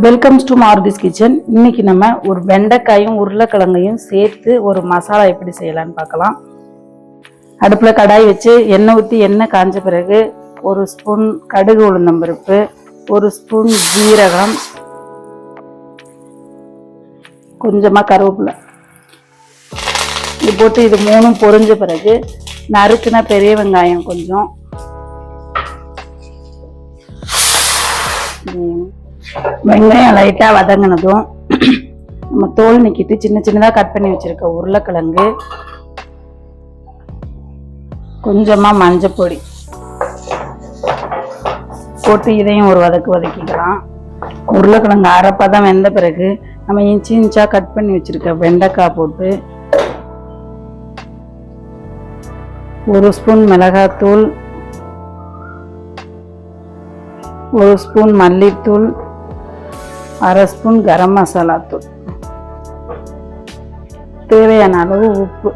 Welcomes to மாருதிஸ் kitchen. இன்னைக்கு நம்ம ஒரு வெண்டைக்காயும் உருளைக்கிழங்கையும் சேர்த்து ஒரு மசாலா எப்படி செய்யலாம்னு பார்க்கலாம். அடுப்புல கடாய் வச்சு எண்ணெய் ஊற்றி எண்ணெய் காஞ்ச பிறகு ஒரு ஸ்பூன் கடுகு உளுந்தம்பருப்பு, ஒரு ஸ்பூன் ஜீரகம், கொஞ்சமா கருவேப்பிலை இது போட்டு இது மூணும் பொரிஞ்ச பிறகு நறுக்குன பெரிய வெங்காயம் கொஞ்சம், வெங்காயம் லைட்டா வதங்கினதும் நம்ம தோல் நீக்கிட்டு சின்ன சின்னதா கட் பண்ணி வச்சிருக்க உருளைக்கிழங்கு, கொஞ்சமா மஞ்சள் பொடி போட்டு இதையும் ஒரு வதக்கிக்கலாம். உருளைக்கிழங்கு அரைப்பதம் வெந்த பிறகு நம்ம இன்ச்சு இன்ச்சா கட் பண்ணி வச்சிருக்க வெண்டைக்காய் போட்டு ஒரு ஸ்பூன் மிளகாத்தூள், ஒரு ஸ்பூன் மல்லித்தூள், அரை ஸ்பூன் கரம் மசாலா தூள், தேவையான அளவு உப்பு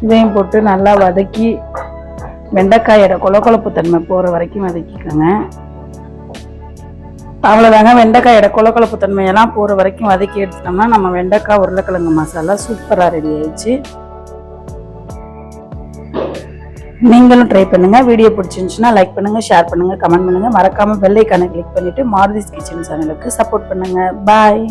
இதையும் போட்டு நல்லா வதக்கி வெண்டைக்காயோட கொலகொலப்பு தன்மை போகிற வரைக்கும் வதக்கிக்கோங்க. அவ்வளோதாங்க. வெண்டைக்காயோட கொலகொலப்பு தன்மையெல்லாம் போகிற வரைக்கும் வதக்கி எடுத்துட்டோம்னா நம்ம வெண்டைக்காய் உருளைக்கிழங்கு மசாலா சூப்பராக ரெடி ஆயிடுச்சு. நீங்களும் ட்ரை பண்ணுங்க. வீடியோ பிடிச்சிருந்துச்சுன்னா லைக் பண்ணுங்க, ஷேர் பண்ணுங்க, கமெண்ட் பண்ணுங்க. மறக்காம பெல் ஐகானை கிளிக் பண்ணிட்டு மாருதிஸ் கிச்சன் சேனலுக்கு சப்போர்ட் பண்ணுங்க. பாய்.